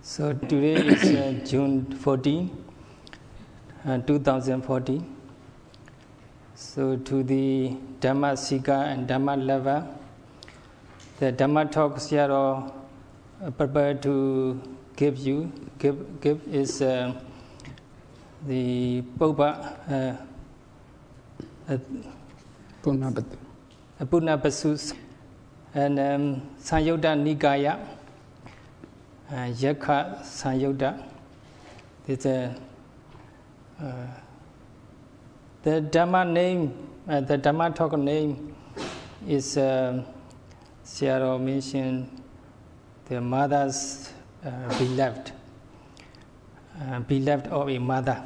So today is June 14, 2014. So to the Dhamma seeker and Dhamma lover, the Dhamma talk Sayadaw prepared to give is the Punabbasu and Sayadaw Nikaya, Yakha Sayadaw. The Dhamma name, the Dhamma talk name is Sayadaw mentioned the mother's beloved of a mother.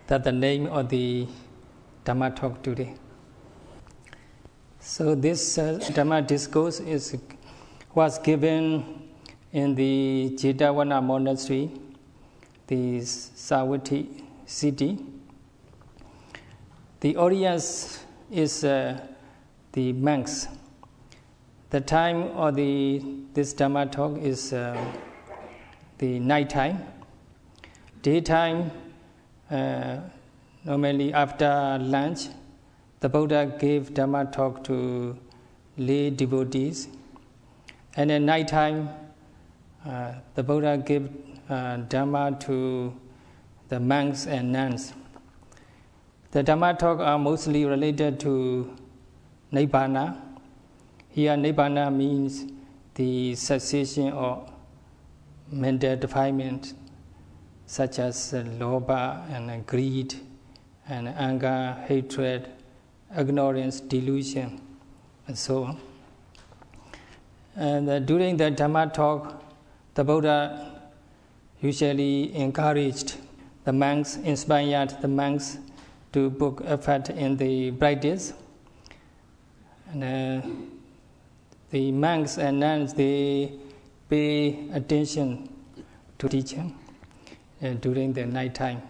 That's the name of the Dhamma talk today. So this Dhamma discourse was given in the Jetavana monastery, the Savatthi city. The audience is the monks. The time of this Dhamma talk is the night time. Daytime, normally after lunch, the Buddha gave Dhamma talk to lay devotees. And at night time, the Buddha gave Dhamma to the monks and nuns. The Dhamma talk are mostly related to Nibbana. Here, Nibbana means the cessation of mental defilement, such as lobha and greed, and anger, hatred, ignorance, delusion, and so on. And during the Dhamma talk, the Buddha usually encouraged the monks, inspired the monks to put effort in the practice. And the monks and nuns, they pay attention to teaching during the night time.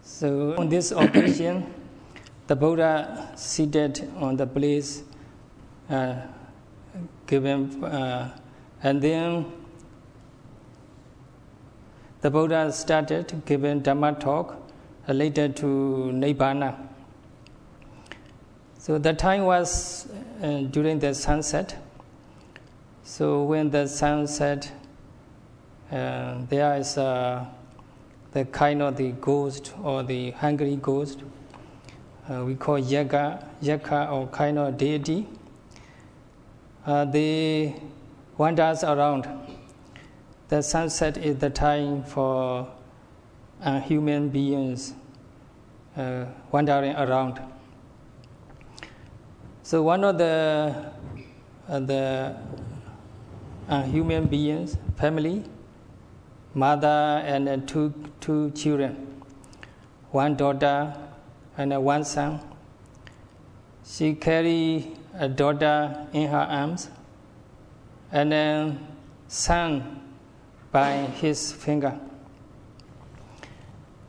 So on this occasion, the Buddha seated on the place given, and then the Buddha started giving Dhamma talk related to Nibbana. So the time was during the sunset. So when the sun set, there is the kind of the ghost or the hungry ghost. We call Yakha or kind of deity. They wanders around. The sunset is the time for human beings wandering around. So one of the human beings, family, mother and two children, one daughter and one son. She carried a daughter in her arms and a son by his finger.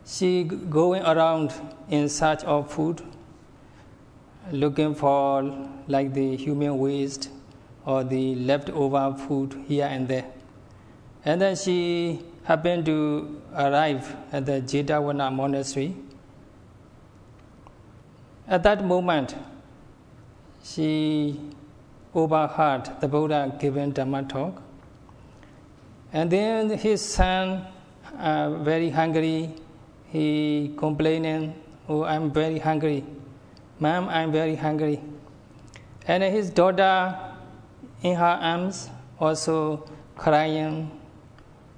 She going around in search of food, looking for like the human waste or the leftover food here and there. And then she happened to arrive at the Jetavana monastery. At that moment, she overheard the Buddha giving Dhamma talk. And then his son, very hungry, he complaining, "Oh, I'm very hungry. Mom, I'm very hungry." And his daughter in her arms also crying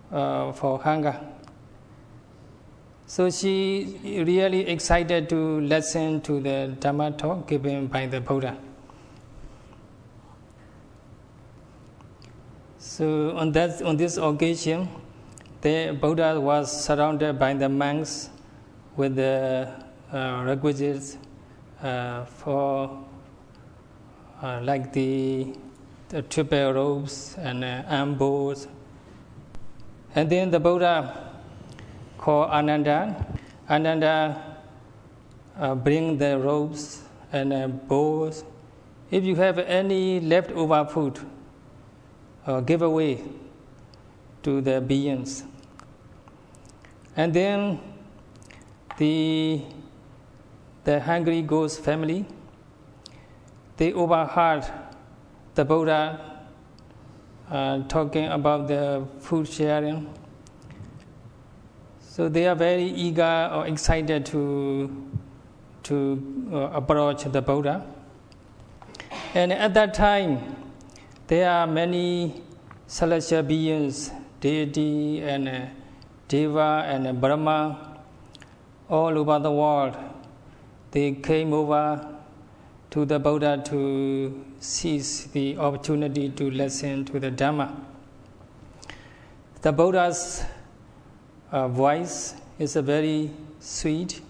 for hunger. So she really excited to listen to the Dhamma talk given by the Buddha. So on this occasion, the Buddha was surrounded by the monks with the requisites for like the triple robes and armbows. And then the Buddha called Ananda. Ananda bring the robes and bows. If you have any leftover food, give away to the beings. And then the hungry ghost family, they overheard the Buddha talking about the food sharing. So they are very eager or excited to approach the Buddha. And at that time, there are many celestial beings, deity and Deva and Brahma, all over the world. They came over to the Buddha to seize the opportunity to listen to the Dhamma. The Buddha's voice is a very sweet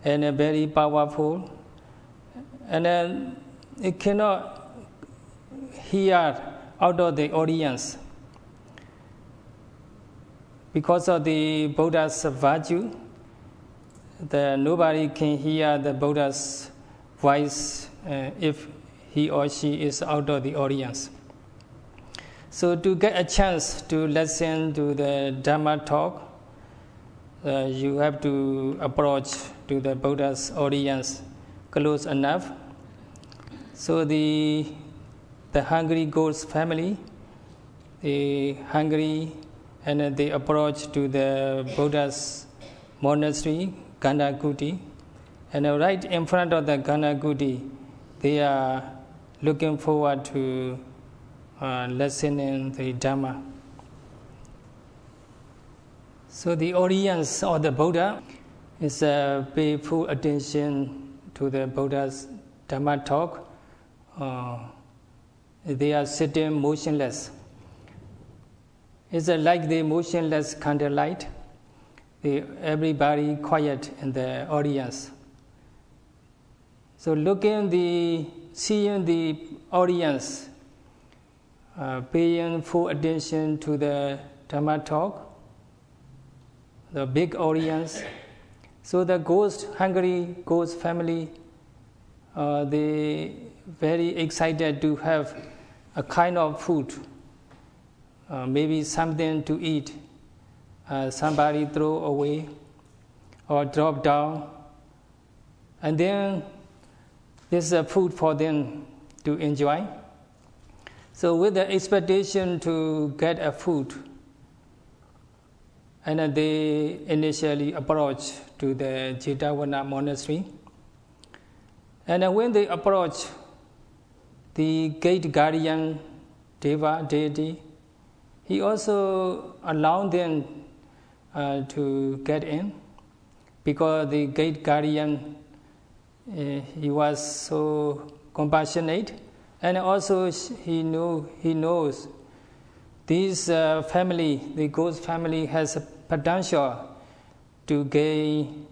and a very powerful, and it cannot hear out of the audience. Because of the Buddha's virtue, nobody can hear the Buddha's voice if he or she is out of the audience. So to get a chance to listen to the Dhamma talk, you have to approach to the Buddha's audience close enough. So the hungry ghost family, the hungry, and they approach to the Buddha's monastery, Ganakuti, and right in front of the Ganakuti, they are looking forward to listening the Dhamma. So the audience of the Buddha is pay full attention to the Buddha's Dhamma talk. They are sitting motionless. It's like the motionless candlelight. Everybody quiet in the audience. So seeing the audience paying full attention to the Dhamma talk, the big audience. So the hungry ghost family, they very excited to have a kind of food, maybe something to eat. Somebody throw away or drop down, and then there's a food for them to enjoy. So with the expectation to get a food, and they initially approach to the Jetavana monastery. And when they approach, the gate guardian, Deva, deity, he also allowed them to get in, because the gate guardian, he was so compassionate, and also he knows this family, the ghost family, has a potential to gain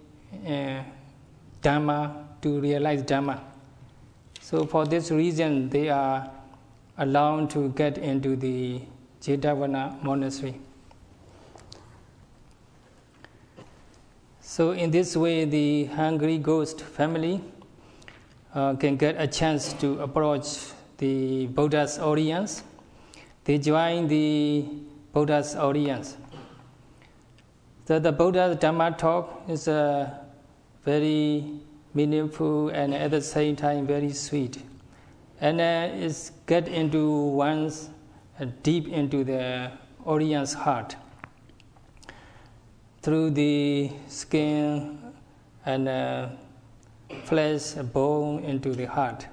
Dhamma, to realize Dhamma. So for this reason, they are allowed to get into the Jetavana monastery. So in this way, the hungry ghost family can get a chance to approach the Buddha's audience. They join the Buddha's audience. So the Buddha's Dhamma talk is very meaningful and at the same time very sweet. And it's get into one's deep into the audience heart through the skin and flesh, bone into the heart.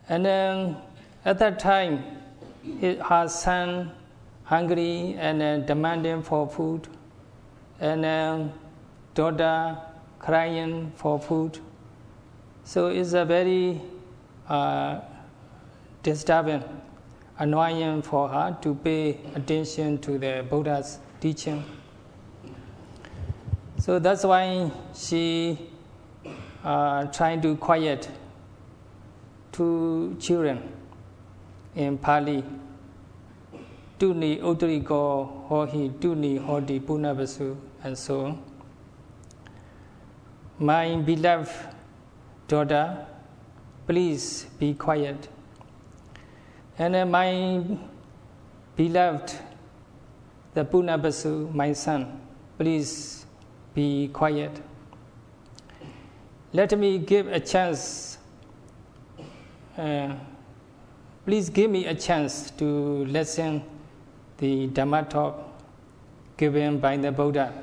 And then at that time, her son hungry and demanding for food, and daughter crying for food. So it's a very disturbing, annoying for her to pay attention to the Buddha's teaching. So that's why she tried to quiet two children in Pali. Tuni Uttarigo Hohi, Tuni Hodi Punabbasu, and so on. My beloved daughter, please be quiet. And my beloved, the Punabbasu, my son, please be quiet. Let me give a chance. Please give me a chance to listen the Dhamma talk given by the Buddha,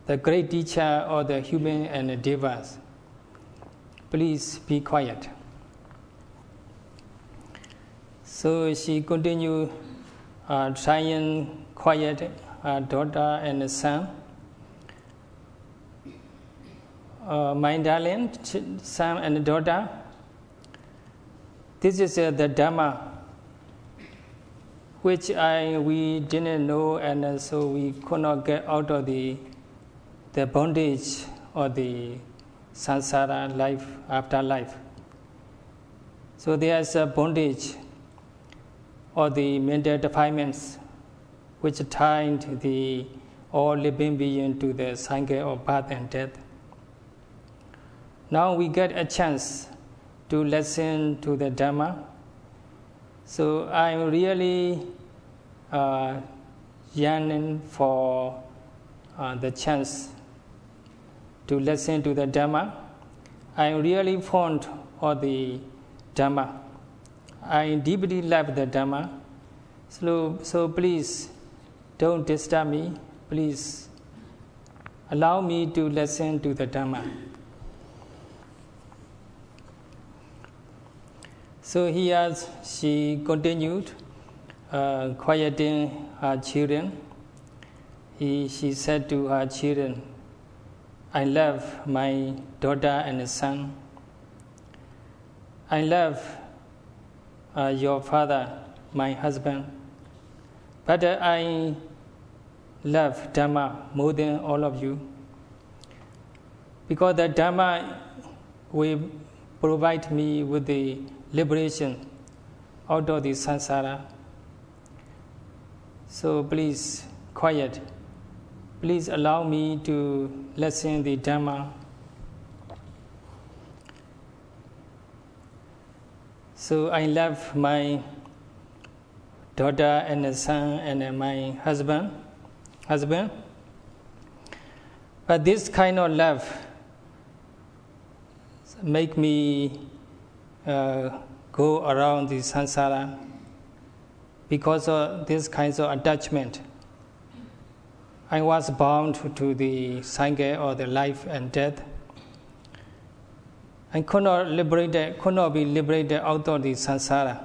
the great teacher of the human and the devas. Please be quiet. So she continued trying quiet her daughter and son. My darling son and daughter, this is the Dhamma which we didn't know, and so we could not get out of the bondage of the samsara, life after life. So there is a bondage or the mental defilements which tied the all living being to the cycle of birth and death. Now we get a chance to listen to the Dhamma. So I'm really yearning for the chance to listen to the Dhamma. I'm really fond of the Dhamma. I deeply love the Dhamma. So please don't disturb me. Please allow me to listen to the Dhamma. So here she continued quieting her children. She said to her children, I love my daughter and son. I love your father, my husband. But I love Dhamma more than all of you. Because the Dhamma will provide me with the liberation out of the samsara. So please, quiet. Please allow me to listen the Dhamma. So I love my daughter and son and my husband. But this kind of love make me go around the samsara because of this kind of attachment. I was bound to the cycle of the life and death. I could not be liberated out of the samsara.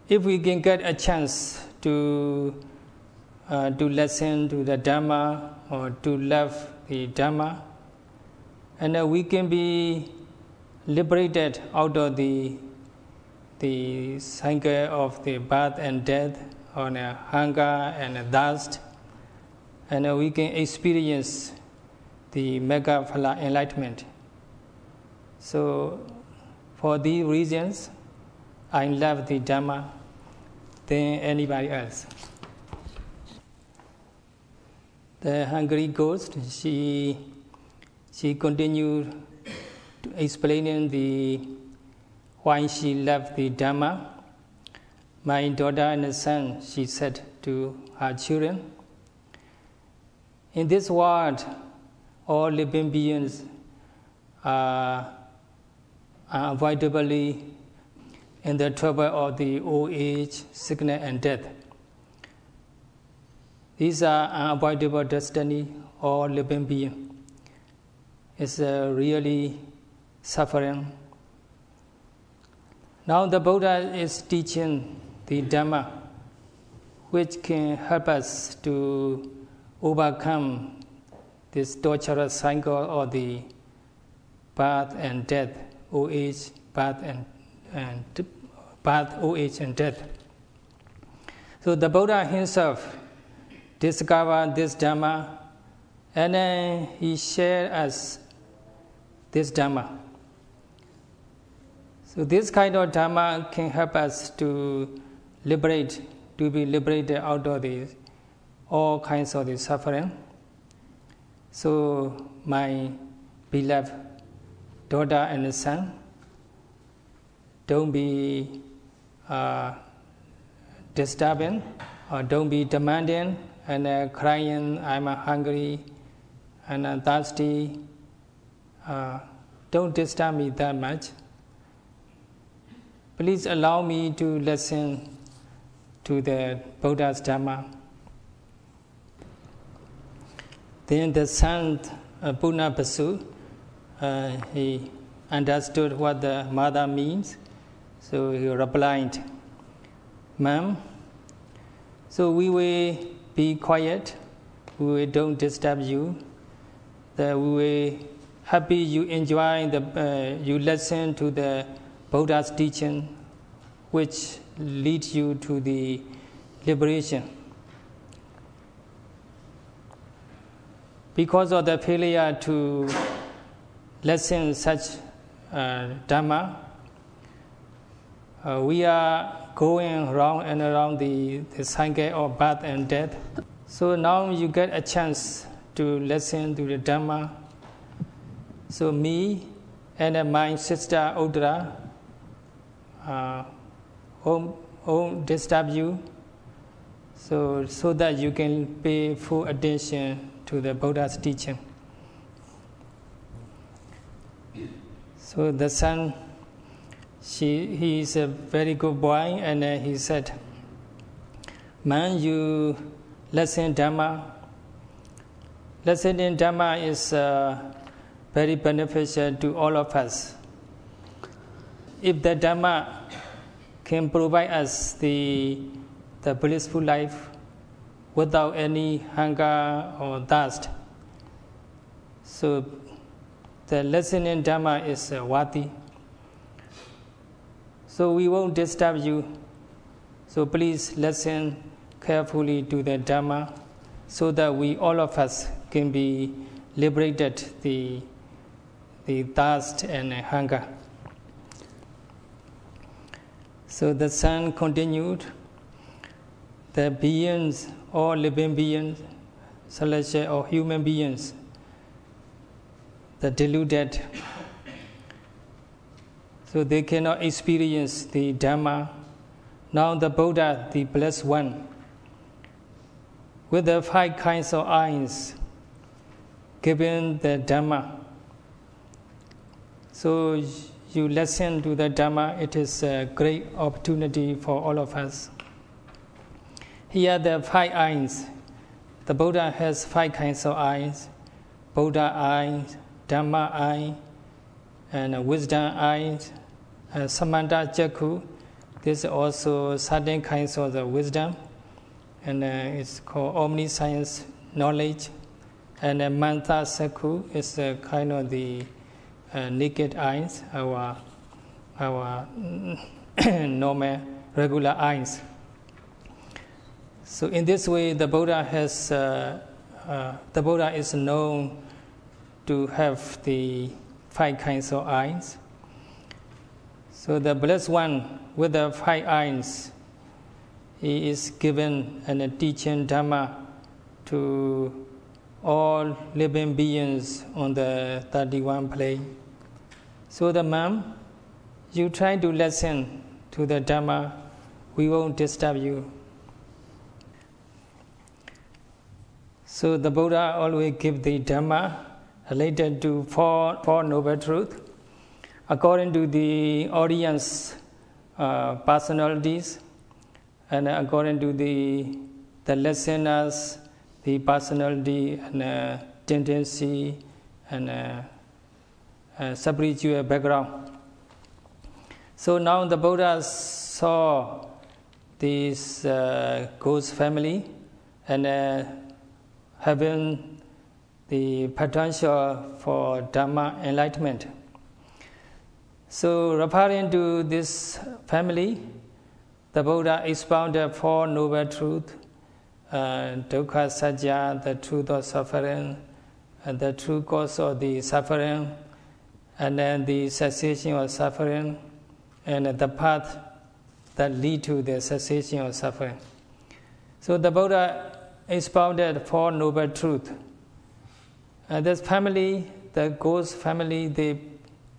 If we can get a chance to listen to the Dhamma or to love the Dhamma, and we can be liberated out of the cycle of the birth and death, on hunger and thirst, and we can experience the mega phala enlightenment. So, for these reasons, I love the Dhamma than anybody else. The hungry ghost, she continued to explaining why she loved the Dhamma. My daughter and son, she said to her children, in this world, all living beings are unavoidably in the trouble of the old age, sickness, and death. These are unavoidable destiny. All living beings is really suffering. Now the Buddha is teaching the Dhamma, which can help us to overcome this torturous cycle of the birth and death, old age, birth old age, and death. So the Buddha himself discovered this Dhamma, and then he shared us this Dhamma. So this kind of Dhamma can help us to be liberated out of all kinds of the suffering. So my beloved daughter and son, don't be disturbing, or don't be demanding and crying, I'm hungry and thirsty. Don't disturb me that much. Please allow me to listen to the Buddha's Dhamma. Then the son, Punabbasu, he understood what the mother means. So he replied, Ma'am, so we will be quiet, we will don't disturb you, that we will happy you enjoy you listen to the Buddha's teaching, which leads you to the liberation. Because of the failure to listen such Dhamma, we are going round and around the cycle of birth and death. So now you get a chance to listen to the Dhamma. So me and my sister Udra won't disturb you, so that you can pay full attention to the Buddha's teaching. So the son, he is a very good boy, and he said, Man, you listen Dhamma. Listening Dhamma is very beneficial to all of us. If the Dhamma can provide us the blissful life without any hunger or thirst, so the listening Dhamma is worthy. So we won't disturb you. So please listen carefully to the Dhamma, so that we, all of us, can be liberated the thirst and hunger. So the son continued, the beings, all living beings, celestial or human beings, the deluded, so they cannot experience the Dhamma. Now the Buddha, the Blessed One, with the 5 kinds of eyes, given the Dhamma. So you listen to the Dhamma, it is a great opportunity for all of us. Here the 5 eyes. The Buddha has 5 kinds of eyes: Buddha eye, Dhamma eye, and wisdom eyes, Samanta Jakku. This is also certain kinds of the wisdom, and it's called omniscience knowledge. And Mantha Sakku is a kind of the naked eyes, our normal regular eyes. So in this way, the Buddha is known to have the 5 kinds of eyes. So the Blessed One with the 5 eyes, he is given and teaching Dhamma to all living beings on the 31 plane. So the Mom, you try to listen to the Dhamma, we won't disturb you. So the Buddha always give the Dhamma related to 4 noble truths, according to the audience personalities, and according to the listeners, the personality and tendency and spiritual background. So now the Buddha saw this ghost family and having the potential for Dhamma enlightenment. So referring to this family, the Buddha expounded 4 noble truths: dukkha sajja, the truth of suffering, and the true cause of the suffering, and then the cessation of suffering, and the path that lead to the cessation of suffering. So the Buddha expounded 4 noble truths. This family, the ghost family, they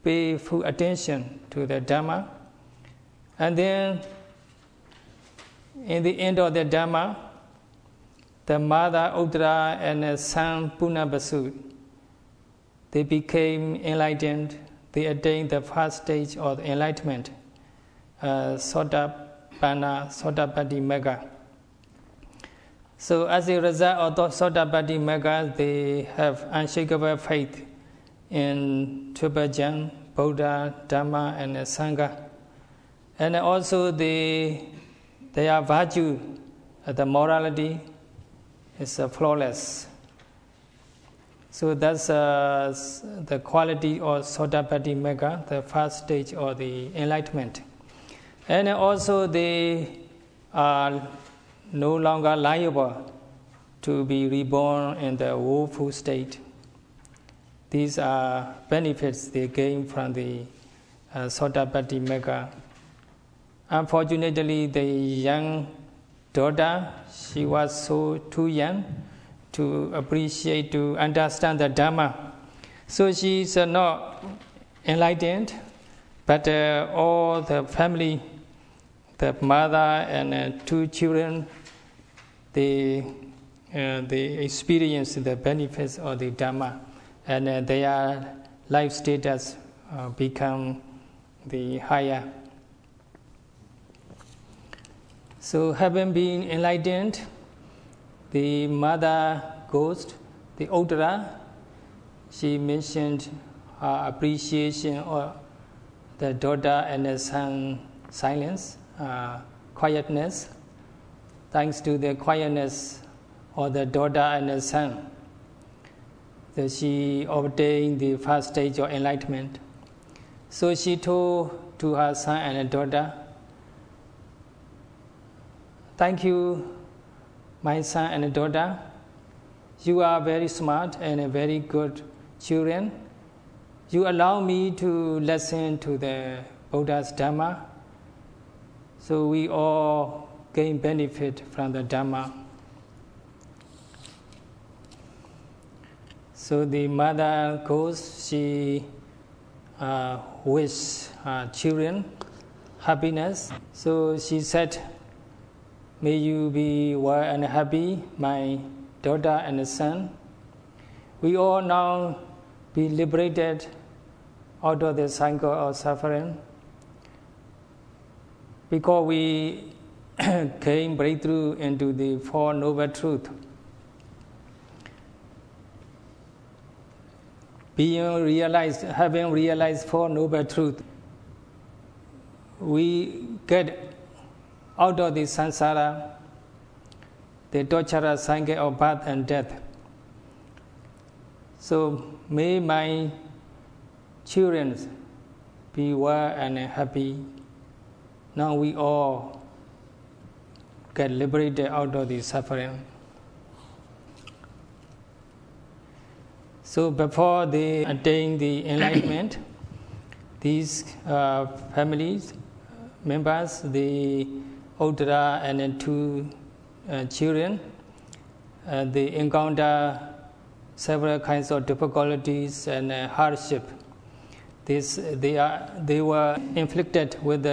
pay full attention to the Dhamma, And then, in the end of the Dhamma, the mother Uttara and the son Punabbasu, they became enlightened. They attained the first stage of enlightenment, Sotapanna, Sotapatti Magga. So as a result of the Sotapatti Magga, they have unshakable faith in Triple Gem, Buddha, Dhamma, and Sangha. And also their virtue, the morality is flawless. So that's the quality of Sotapatti Magga, the first stage of the enlightenment. And also they are no longer liable to be reborn in the woeful state. These are benefits they gain from the Sotapatti Magga. Unfortunately, the young daughter, she was too young to appreciate, to understand the Dhamma. So she is not enlightened, but all the family, the mother and 2 children, they experience the benefits of the Dhamma, and their life status become the higher. So having been enlightened, the mother ghost, the Uttara, she mentioned her appreciation of the daughter and the son silence, quietness. Thanks to the quietness of the daughter and the son, that she obtained the first stage of enlightenment. So she told to her son and daughter, "Thank you, my son and daughter. You are very smart and very good children. You allow me to listen to the Buddha's Dhamma. So we all gain benefit from the Dhamma." So the mother goes, she wishes her children happiness. So she said, "May you be well and happy, my daughter and son. We all now be liberated out of the cycle of suffering, because we came breakthrough into the Four Noble Truths. Having realized Four Noble Truths, we get out of the samsara, the torturous cycle of birth and death. So may my children be well and happy. Now we all get liberated out of the suffering." So before they attain the enlightenment, these families members, the Uttara and then 2 children, they encounter several kinds of difficulties and hardship. They were inflicted with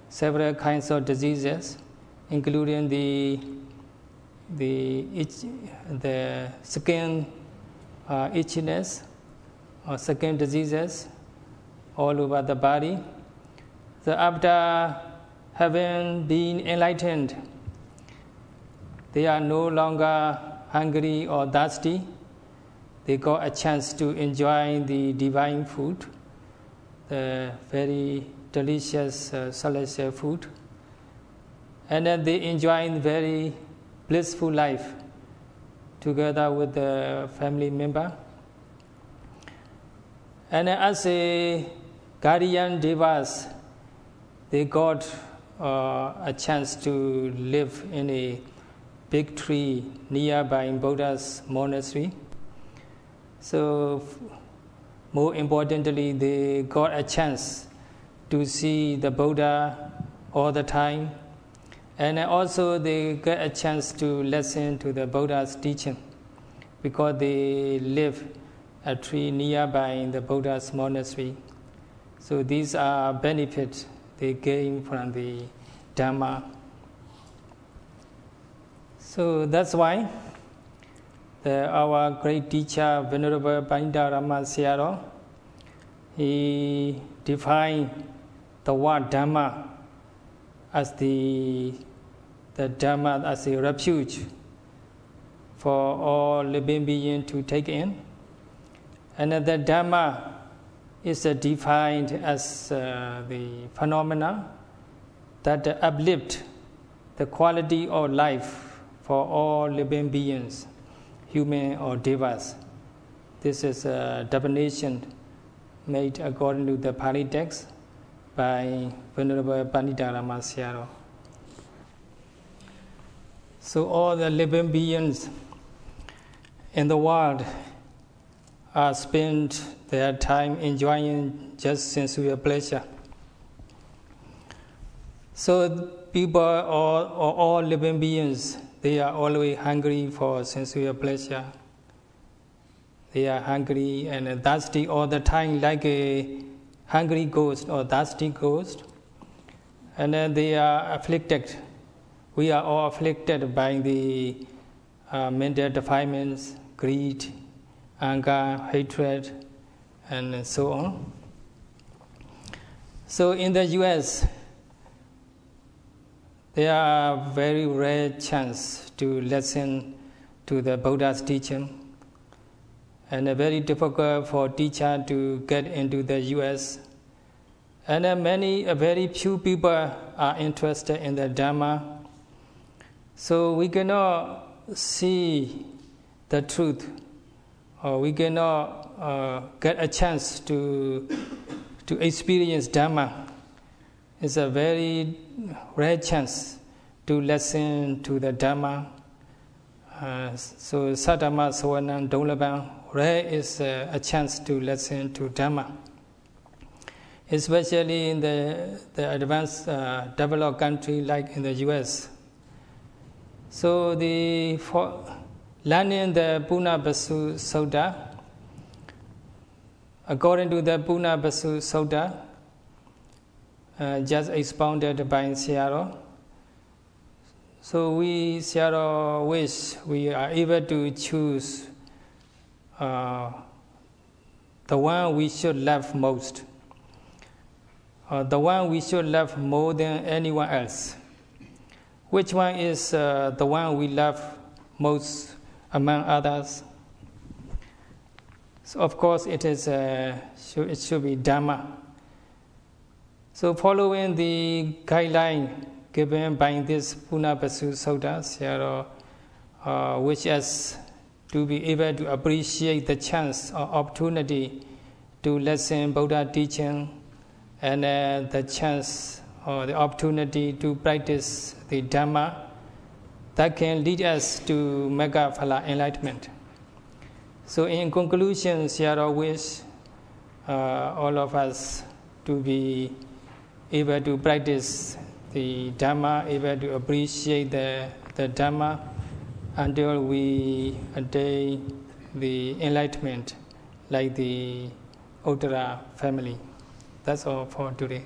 several kinds of diseases, including the skin itchiness or skin diseases all over the body. So after having been enlightened, they are no longer hungry or thirsty. They got a chance to enjoy the divine food, the very delicious celestial food, and then they enjoy very blissful life together with the family member. And as a guardian devas, they got a chance to live in a big tree nearby Buddha's monastery. So more importantly, they got a chance to see the Buddha all the time, and also they get a chance to listen to the Buddha's teaching, because they live a tree nearby in the Buddha's monastery. So these are benefits they gain from the Dhamma. So that's why our great teacher, Venerable Pannitarama Sayadaw, he defined the word Dhamma as the Dhamma as a refuge for all living beings to take in. And the Dhamma is defined as the phenomena that uplift the quality of life for all living beings, human or devas. This is a definition made according to the Pali text by Venerable Pannitarama Sayadaw. So all the living beings in the world spend their time enjoying just sensual pleasure. So people or all living beings, they are always hungry for sensual pleasure. They are hungry and thirsty all the time, like a hungry ghost or thirsty ghost. And then they are afflicted. We are all afflicted by the mental defilements, greed, anger, hatred, and so on. So in the US, there are very rare chance to listen to the Buddha's teaching, and very difficult for teacher to get into the US. And very few people are interested in the Dhamma. So we cannot see the truth, or we cannot get a chance to experience Dhamma. It's a very rare chance to listen to the Dhamma. So Sadhamma Savanam Dolabam, rare is a chance to listen to Dhamma. Especially in the advanced developed country like in the US. So learning the Punabbasu Sutta, according to the Punabbasu Sutta, just expounded by Sayadaw. So Sayadaw wish we are able to choose the one we should love most, the one we should love more than anyone else. Which one is the one we love most among others? So of course it should be Dhamma. So following the guideline given by this Punabbasu Sutta, Sayadaw which is to be able to appreciate the chance or opportunity to listen Buddha teaching, and the chance or the opportunity to practice the Dhamma that can lead us to Magga Phala enlightenment. So in conclusion, Sayadaw wish all of us to be able to practice the Dhamma, able to appreciate the Dhamma until we attain the enlightenment like the Uttara family. That's all for today.